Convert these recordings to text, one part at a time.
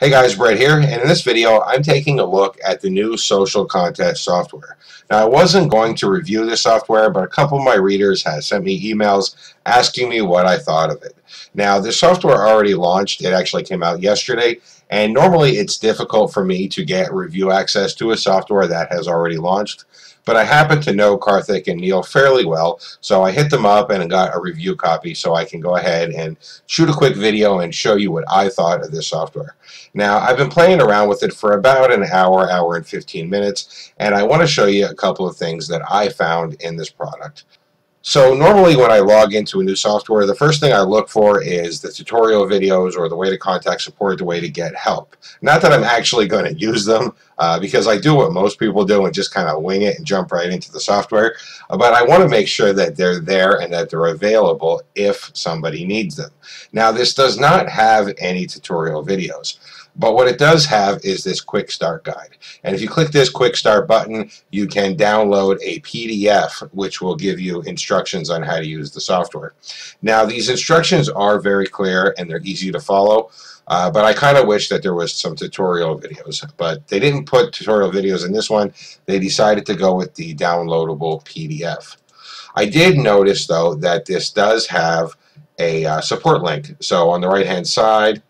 Hey guys, Brett here, and in this video I'm taking a look at the new social contest software. Now I wasn't going to review this software, but a couple of my readers have sent me emails asking me what I thought of it. Now this software already launched, it actually came out yesterday, and normally it's difficult for me to get review access to a software that has already launched. But I happen to know Karthik and Neil fairly well, so I hit them up and got a review copy so I can go ahead and shoot a quick video and show you what I thought of this software. Now, I've been playing around with it for about an hour, hour and 15 minutes, and I want to show you a couple of things that I found in this product. So normally when I log into a new software, the first thing I look for is the tutorial videos or the way to contact support, the way to get help. Not that I'm actually going to use them, because I do what most people do and just kind of wing it and jump right into the software, but I want to make sure that they're there and that they're available if somebody needs them. Now this does not have any tutorial videos. But what it does have is this quick start guide. And if you click this quick start button, you can download a PDF which will give you instructions on how to use the software. Now these instructions are very clear and they're easy to follow, but I kind of wish that there was some tutorial videos. But they didn't put tutorial videos in this one. They decided to go with the downloadable PDF. I did notice though that this does have a support link. So on the right hand side,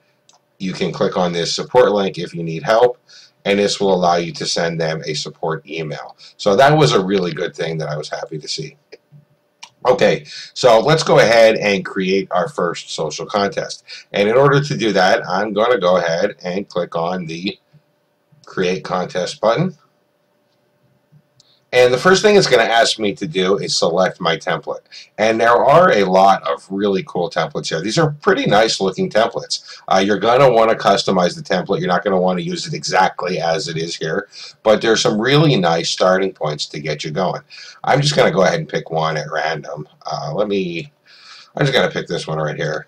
you can click on this support link if you need help, and this will allow you to send them a support email. So that was a really good thing that I was happy to see. Okay, so let's go ahead and create our first social contest. And in order to do that, I'm going to go ahead and click on the Create Contest button. And the first thing it's going to ask me to do is select my template. And there are a lot of really cool templates here. These are pretty nice looking templates. You're going to want to customize the template. You're not going to want to use it exactly as it is here. But there's some really nice starting points to get you going. I'm just going to go ahead and pick one at random. I'm just going to pick this one right here.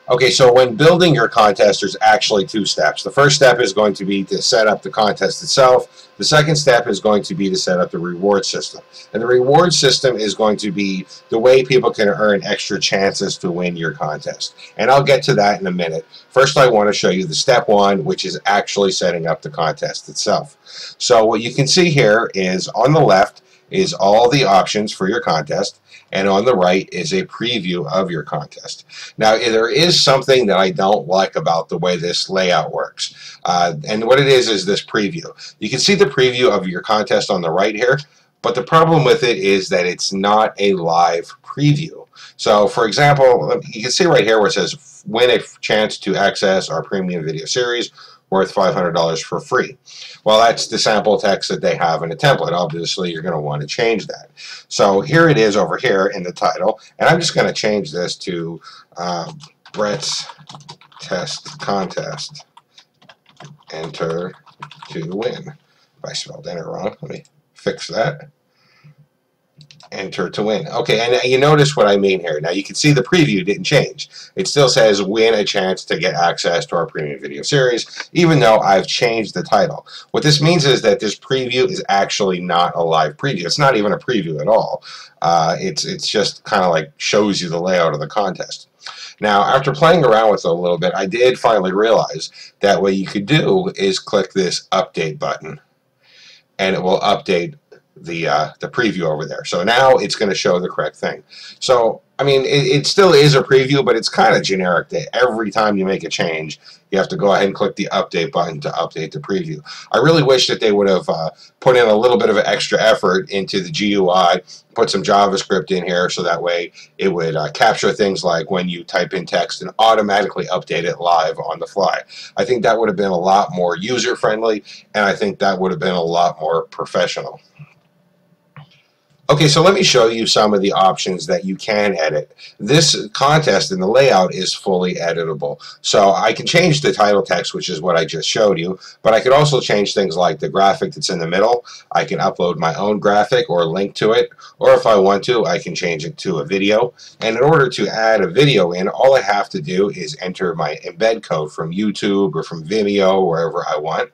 Okay, so when building your contest, there's actually two steps. The first step is going to be to set up the contest itself. The second step is going to be to set up the reward system. And the reward system is going to be the way people can earn extra chances to win your contest. And I'll get to that in a minute. First, I want to show you the step one, which is actually setting up the contest itself. So what you can see here is on the left is all the options for your contest, and on the right is a preview of your contest. Now there is something that I don't like about the way this layout works, and what it is this preview. You can see the preview of your contest on the right here, but the problem with it is that it's not a live preview. So for example, you can see right here where it says win a chance to access our premium video series worth $500 for free. Well, that's the sample text that they have in a template. Obviously, you're going to want to change that. So here it is over here in the title, and I'm just going to change this to Brett's Test Contest. Enter to win. If I spelled enter wrong, let me fix that. Enter to win. Okay, and you notice what I mean here. Now you can see the preview didn't change. It still says win a chance to get access to our premium video series, even though I've changed the title. What this means is that this preview is actually not a live preview. It's not even a preview at all. It's just kind of like shows you the layout of the contest. Now, after playing around with it a little bit, I did finally realize that what you could do is click this update button, and it will update the preview over there. So now it's going to show the correct thing. So I mean, it still is a preview, but it's kind of generic that every time you make a change, you have to go ahead and click the update button to update the preview. I really wish that they would have put in a little bit of an extra effort into the GUI, put some JavaScript in here so that way it would capture things like when you type in text and automatically update it live on the fly. I think that would have been a lot more user-friendly, and I think that would have been a lot more professional. Okay, so let me show you some of the options that you can edit. This contest in the layout is fully editable. So I can change the title text, which is what I just showed you, but I could also change things like the graphic that's in the middle. I can upload my own graphic or link to it, or if I want to, I can change it to a video. And in order to add a video in, all I have to do is enter my embed code from YouTube or from Vimeo, wherever I want.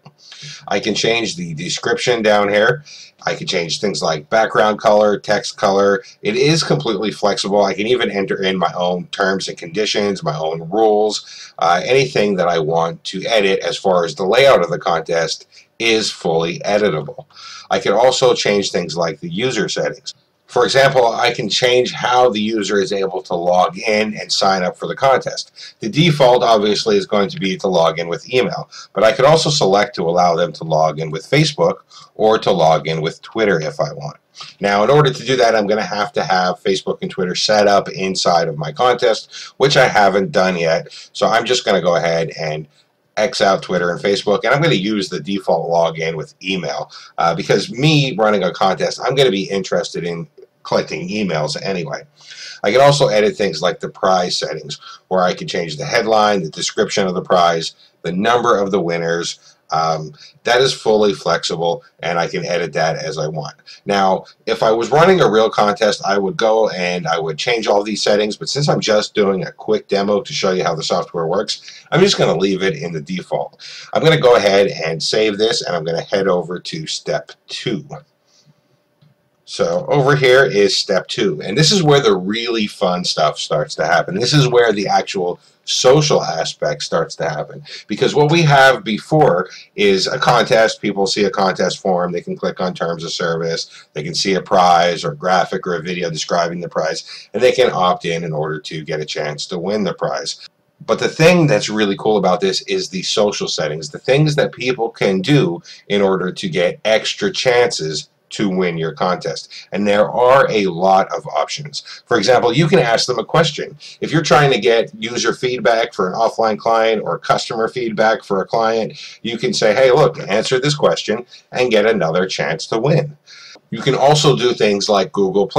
I can change the description down here. I can change things like background color, color, text color. It is completely flexible. I can even enter in my own terms and conditions, my own rules, anything that I want to edit as far as the layout of the contest is fully editable. I can also change things like the user settings. For example, I can change how the user is able to log in and sign up for the contest. The default obviously is going to be to log in with email, but I could also select to allow them to log in with Facebook or to log in with Twitter if I want. Now, in order to do that, I'm going to have Facebook and Twitter set up inside of my contest, which I haven't done yet. So I'm just going to go ahead and X out Twitter and Facebook, and I'm going to use the default login with email because me running a contest, I'm going to be interested in collecting emails anyway. I can also edit things like the prize settings, where I can change the headline, the description of the prize, the number of the winners. That is fully flexible, and I can edit that as I want. Now, if I was running a real contest, I would go and I would change all these settings, but since I'm just doing a quick demo to show you how the software works, I'm just going to leave it in the default. I'm going to go ahead and save this, and I'm going to head over to step 2. So over here is step 2, and this is where the really fun stuff starts to happen. This is where the actual social aspect starts to happen, because what we have before is a contest. People see a contest form, they can click on terms of service, they can see a prize or graphic or a video describing the prize, and they can opt in order to get a chance to win the prize. But the thing that's really cool about this is the social settings, the things that people can do in order to get extra chances to win your contest. And there are a lot of options. For example, you can ask them a question. If you're trying to get user feedback for an offline client or customer feedback for a client, you can say, hey, look, answer this question and get another chance to win. You can also do things like Google+.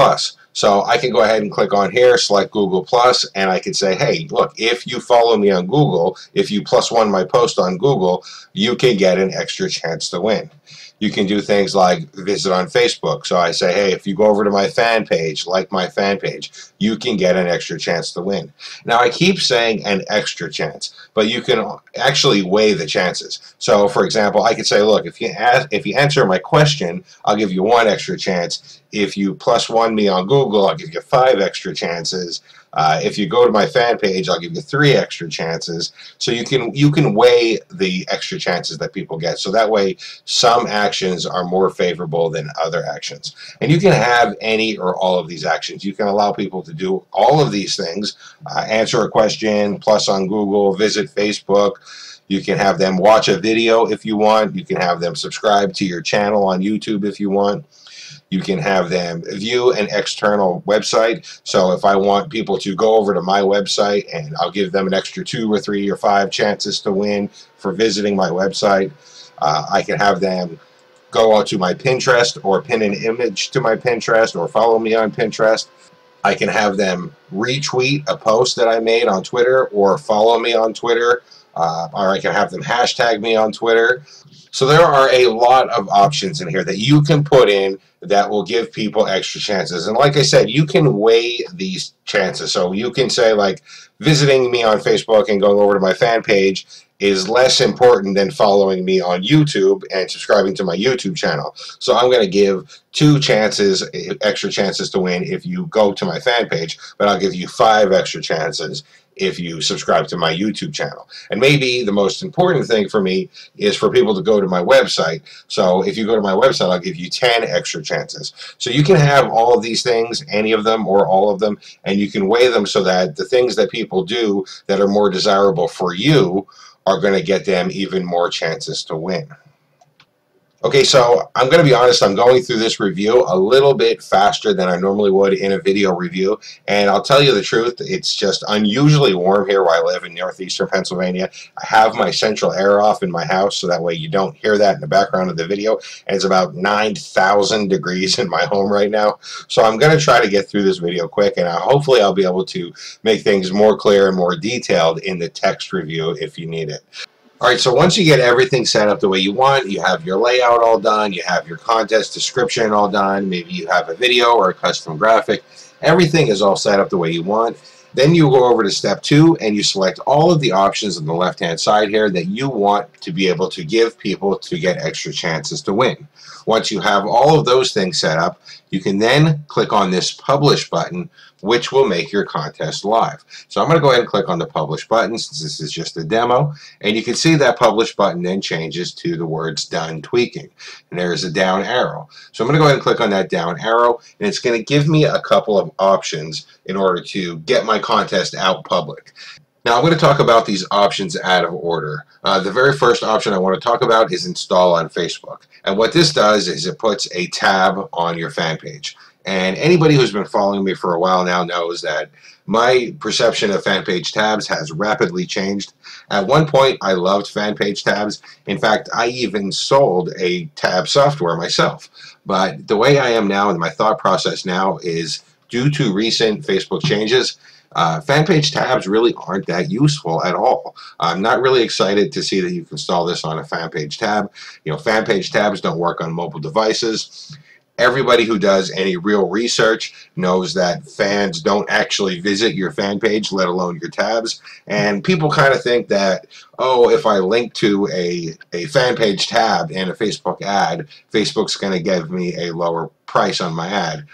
So I can go ahead and click on here, select Google+, and I can say, hey, look, if you follow me on Google, if you +1 my post on Google, you can get an extra chance to win. You can do things like visit on Facebook. So I say, hey, if you go over to my fan page, like my fan page, you can get an extra chance to win. Now, I keep saying an extra chance, but you can actually weigh the chances. So, for example, I could say, look, if you answer my question, I'll give you 1 extra chance. If you +1 me on Google, I'll give you 5 extra chances. If you go to my fan page, I'll give you 3 extra chances. So you can weigh the extra chances that people get. So that way, some actions are more favorable than other actions. And you can have any or all of these actions. You can allow people to do all of these things: answer a question, plus on Google, visit Facebook. You can have them watch a video if you want. You can have them subscribe to your channel on YouTube if you want. You can have them view an external website. So if I want people to go over to my website, and I'll give them an extra 2 or 3 or 5 chances to win for visiting my website. I can have them go onto my Pinterest or pin an image to my Pinterest or follow me on Pinterest. I can have them retweet a post that I made on Twitter or follow me on Twitter. Or I can have them hashtag me on Twitter. So there are a lot of options in here that you can put in that will give people extra chances. And like I said, you can weigh these chances. So you can say, like, visiting me on Facebook and going over to my fan page is less important than following me on YouTube and subscribing to my YouTube channel. So I'm going to give 2 chances, extra chances to win if you go to my fan page, but I'll give you 5 extra chances if you subscribe to my YouTube channel. And maybe the most important thing for me is for people to go to my website. So if you go to my website, I'll give you 10 extra chances. So you can have all of these things, any of them or all of them, and you can weigh them so that the things that people do that are more desirable for you are going to get them even more chances to win. Okay, so I'm going to be honest, I'm going through this review a little bit faster than I normally would in a video review, and I'll tell you the truth, it's just unusually warm here where I live in northeastern Pennsylvania. I have my central air off in my house, so that way you don't hear that in the background of the video, and it's about 9,000 degrees in my home right now. So I'm going to try to get through this video quick, and hopefully I'll be able to make things more clear and more detailed in the text review if you need it. Alright, so once you get everything set up the way you want, you have your layout all done, you have your contest description all done, maybe you have a video or a custom graphic, everything is all set up the way you want. Then you go over to step 2 and you select all of the options on the left hand side here that you want to be able to give people to get extra chances to win. Once you have all of those things set up, you can then click on this publish button, which will make your contest live. So I'm going to go ahead and click on the publish button since this is just a demo, and you can see that publish button then changes to the words done tweaking, and there's a down arrow. So I'm going to go ahead and click on that down arrow, and it's going to give me a couple of options in order to get my contest out public. Now I'm going to talk about these options out of order. The very first option I want to talk about is install on Facebook. And what this does is it puts a tab on your fan page. And anybody who's been following me for a while now knows that my perception of fan page tabs has rapidly changed. At one point, I loved fan page tabs. In fact, I even sold a tab software myself. But the way I am now and my thought process now is due to recent Facebook changes, fan page tabs really aren't that useful at all. I'm not really excited to see that you can install this on a fan page tab. You know, fan page tabs don't work on mobile devices. Everybody who does any real research knows that fans don't actually visit your fan page, let alone your tabs. And people kind of think that, oh, if I link to a fan page tab and a Facebook ad, Facebook's going to give me a lower price on my ad.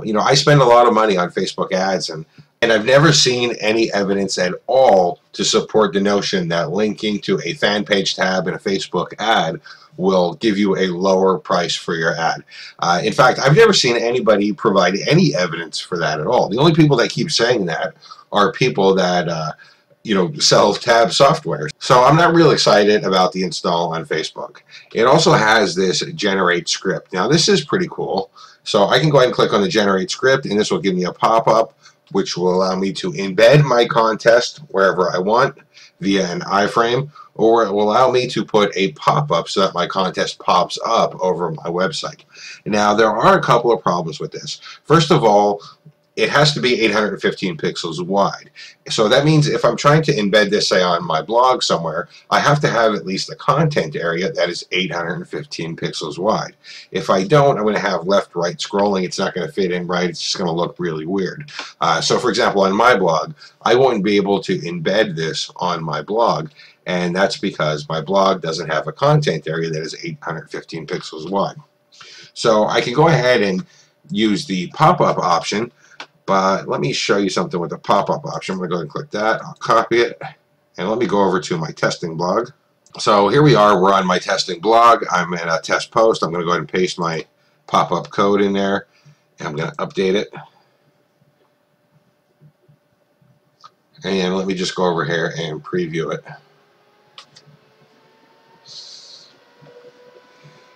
You know, I spend a lot of money on Facebook ads, and I've never seen any evidence at all to support the notion that linking to a fan page tab in a Facebook ad will give you a lower price for your ad. In fact, I've never seen anybody provide any evidence for that at all. The only people that keep saying that are people that you know, sell tab software. So I'm not real excited about the install on Facebook. It also has this generate script. Now this is pretty cool. So I can go ahead and click on the generate script, and this will give me a pop-up which will allow me to embed my contest wherever I want via an iframe, or it will allow me to put a pop-up so that my contest pops up over my website. Now, there are a couple of problems with this. First of all, it has to be 815 pixels wide. So that means if I'm trying to embed this, say, on my blog somewhere, I have to have at least a content area that is 815 pixels wide. If I don't, I'm going to have left-right scrolling. It's not going to fit in right. It's just going to look really weird. So, for example, on my blog, I won't be able to embed this on my blog, and that's because my blog doesn't have a content area that is 815 pixels wide. So I can go ahead and use the pop-up option. But let me show you something with the pop-up option. I'm going to go ahead and click that. I'll copy it. And let me go over to my testing blog. So here we are. We're on my testing blog. I'm in a test post. I'm going to go ahead and paste my pop-up code in there. And I'm going to update it. And let me just go over here and preview it.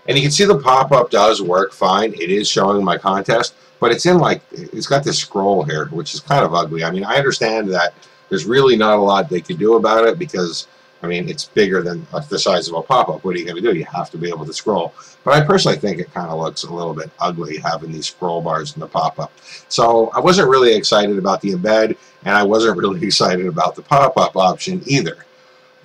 And you can see the pop-up does work fine. It is showing my contest, but it's in like, it's got this scroll here, which is kind of ugly. I mean, I understand that there's really not a lot they can do about it because, I mean, it's bigger than the size of a pop-up. What are you going to do? You have to be able to scroll. But I personally think it kind of looks a little bit ugly having these scroll bars in the pop-up. So I wasn't really excited about the embed, and I wasn't really excited about the pop-up option either.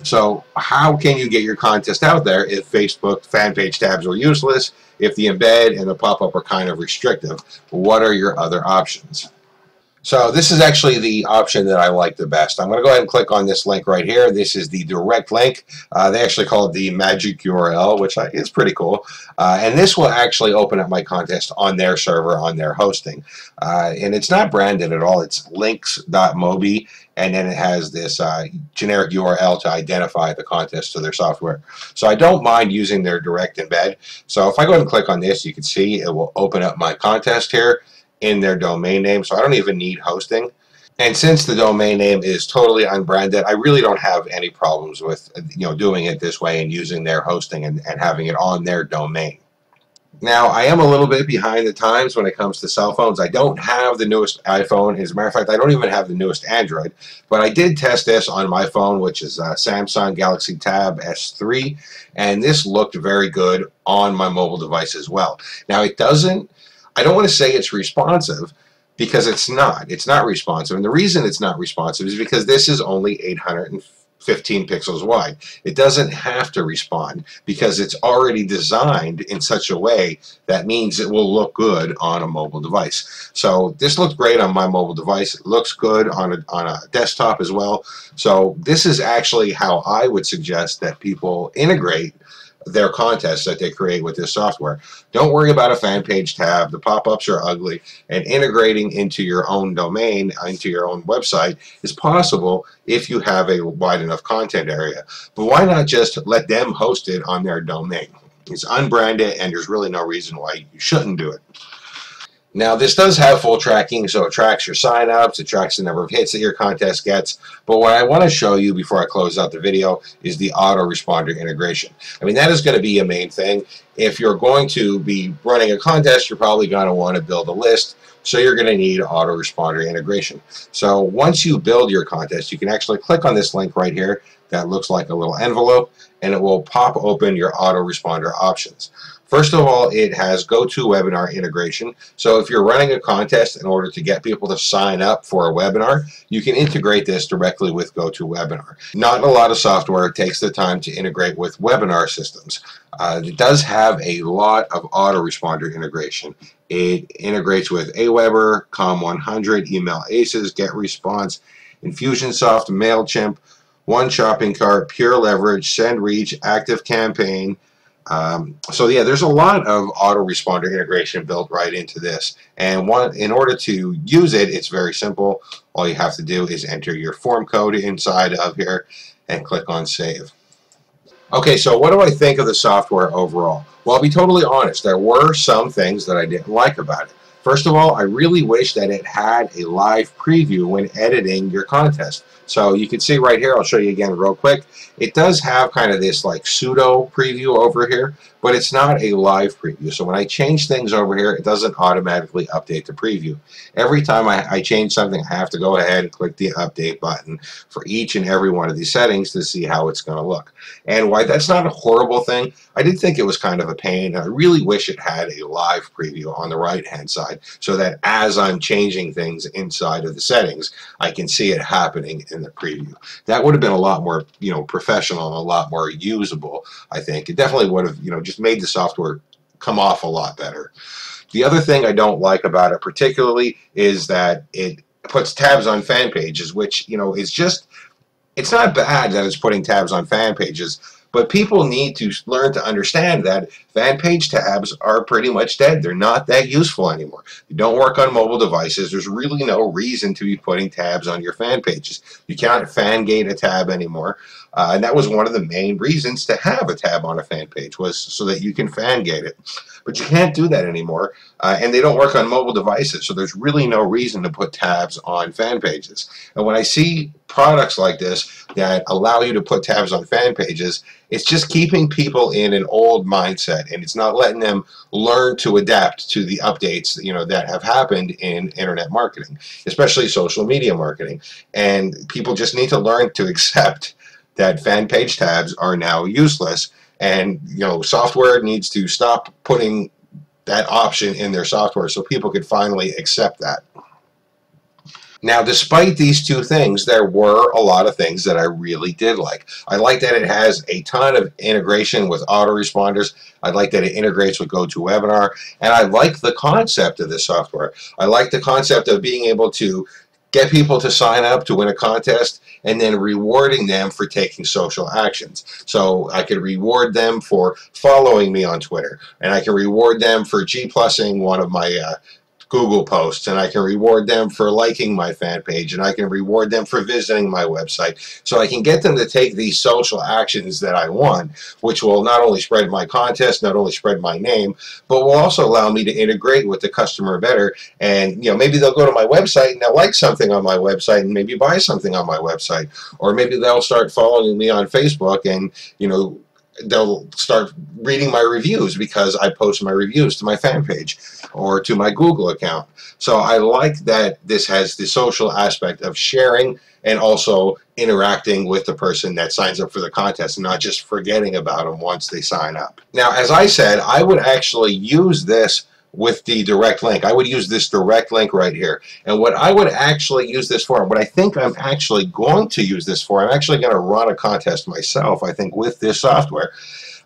So how can you get your contest out there if Facebook fan page tabs are useless, if the embed and the pop-up are kind of restrictive? What are your other options? So this is actually the option that I like the best. I'm going to go ahead and click on this link right here. This is the direct link. They actually call it the magic URL, which is pretty cool. And this will actually open up my contest on their server, on their hosting. And it's not branded at all. It's links.mobi. And then it has this generic URL to identify the contest to their software. So I don't mind using their direct embed. So if I go ahead and click on this, you can see it will open up my contest here in their domain name. So I don't even need hosting. And since the domain name is totally unbranded, I really don't have any problems with doing it this way and using their hosting and having it on their domain. Now, I am a little bit behind the times when it comes to cell phones. I don't have the newest iPhone. As a matter of fact, I don't even have the newest Android. But I did test this on my phone, which is Samsung Galaxy Tab S3. And this looked very good on my mobile device as well. Now, I don't want to say it's responsive because it's not. It's not responsive. And the reason it's not responsive is because this is only 15 pixels wide. It doesn't have to respond because it's already designed in such a way that means it will look good on a mobile device. So this looks great on my mobile device. It looks good on a desktop as well. So this is actually how I would suggest that people integrate their contests that they create with this software. Don't worry about a fan page tab. The pop-ups are ugly, and integrating into your own domain, into your own website, is possible if you have a wide enough content area. But why not just let them host it on their domain? It's unbranded, and there's really no reason why you shouldn't do it. Now, this does have full tracking, so it tracks your sign-ups, it tracks the number of hits that your contest gets, but what I want to show you before I close out the video is the autoresponder integration. I mean, that is going to be a main thing. If you're going to be running a contest, you're probably going to want to build a list, so you're going to need autoresponder integration. So once you build your contest, you can actually click on this link right here that looks like a little envelope, and it will pop open your autoresponder options. First of all, it has GoToWebinar integration. So if you're running a contest in order to get people to sign up for a webinar, you can integrate this directly with GoToWebinar. Not a lot of software takes the time to integrate with webinar systems. It does have a lot of autoresponder integration. It integrates with Aweber, Com100, Email Aces, GetResponse, Infusionsoft, MailChimp, One Shopping Cart, Pure Leverage, SendReach, ActiveCampaign. So yeah, there's a lot of autoresponder integration built right into this, and in order to use it, it's very simple. All you have to do is enter your form code inside of here and click on save. Okay, so what do I think of the software overall? Well, I'll be totally honest, there were some things that I didn't like about it. First of all, I really wish that it had a live preview when editing your contest. So you can see right here, I'll show you again real quick. It does have kind of this like pseudo preview over here, but it's not a live preview. So when I change things over here, it doesn't automatically update the preview. Every time I change something, I have to go ahead and click the update button for each and every one of these settings to see how it's going to look. And why that's not a horrible thing, I did think it was kind of a pain. I really wish it had a live preview on the right-hand side so that as I'm changing things inside of the settings, I can see it happening in the preview. That would have been a lot more, professional and a lot more usable, I think. It definitely would have, just made the software come off a lot better. The other thing I don't like about it particularly is that it puts tabs on fan pages, which, is just, it's not bad that it's putting tabs on fan pages, but people need to learn to understand that fan page tabs are pretty much dead. They're not that useful anymore. They don't work on mobile devices. There's really no reason to be putting tabs on your fan pages. You cannot fan gate a tab anymore. And that was one of the main reasons to have a tab on a fan page, was so that you can fan gate it. But you can't do that anymore, and they don't work on mobile devices, so there's really no reason to put tabs on fan pages. And when I see products like this that allow you to put tabs on fan pages, it's just keeping people in an old mindset, and it's not letting them learn to adapt to the updates that have happened in internet marketing, especially social media marketing. And people just need to learn to accept that fan page tabs are now useless, and software needs to stop putting that option in their software so people could finally accept that. Now, despite these two things, there were a lot of things that I really did like. I like that it has a ton of integration with autoresponders. I like that it integrates with GoToWebinar, and I like the concept of this software. I like the concept of being able to get people to sign up to win a contest and then rewarding them for taking social actions. So I could reward them for following me on Twitter, and I can reward them for G+ing one of my Google posts, and I can reward them for liking my fan page, and I can reward them for visiting my website. So I can get them to take these social actions that I want, which will not only spread my contest, not only spread my name, but will also allow me to integrate with the customer better. And maybe they'll go to my website and they'll like something on my website and maybe buy something on my website, or maybe they'll start following me on Facebook and they'll start reading my reviews because I post my reviews to my fan page or to my Google account. So I like that this has the social aspect of sharing and also interacting with the person that signs up for the contest and not just forgetting about them once they sign up. Now, as I said, I would actually use this with the direct link. I would use this direct link right here. And what I would actually use this for, what I think I'm actually going to use this for, I'm actually going to run a contest myself, I think, with this software.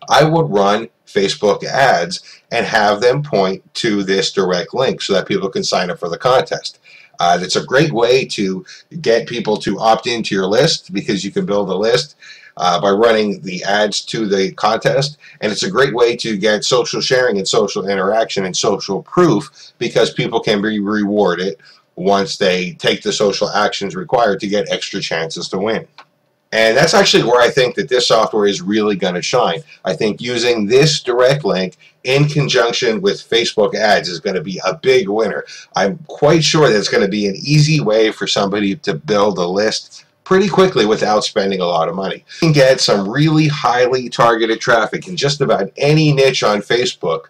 I would run Facebook ads and have them point to this direct link so that people can sign up for the contest. It's a great way to get people to opt into your list, because you can build a list by running the ads to the contest, and it's a great way to get social sharing and social interaction and social proof, because people can be rewarded once they take the social actions required to get extra chances to win. And that's actually where I think that this software is really going to shine. I think using this direct link in conjunction with Facebook ads is going to be a big winner. I'm quite sure that it's going to be an easy way for somebody to build a list pretty quickly without spending a lot of money. You can get some really highly targeted traffic in just about any niche on Facebook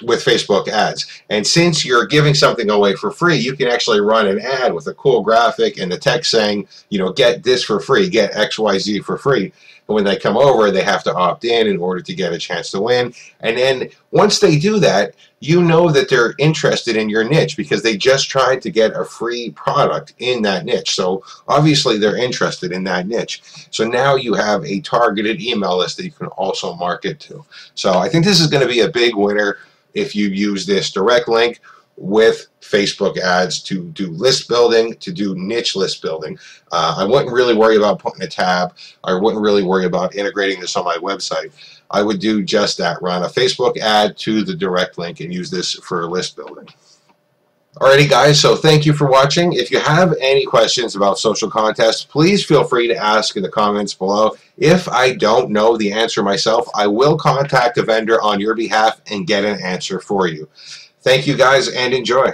with Facebook ads. And since you're giving something away for free, you can actually run an ad with a cool graphic and the text saying, you know, get this for free, get XYZ for free. And when they come over, they have to opt in order to get a chance to win. And then once they do that, you know that they're interested in your niche because they just tried to get a free product in that niche. So obviously they're interested in that niche. So now you have a targeted email list that you can also market to. So I think this is going to be a big winner if you use this direct link with Facebook ads to do list building, to do niche list building. I wouldn't really worry about putting a tab. I wouldn't really worry about integrating this on my website. I would do just that, run a Facebook ad to the direct link and use this for list building. Alrighty guys, so thank you for watching. If you have any questions about social contests, please feel free to ask in the comments below. If I don't know the answer myself, I will contact a vendor on your behalf and get an answer for you. Thank you guys and enjoy.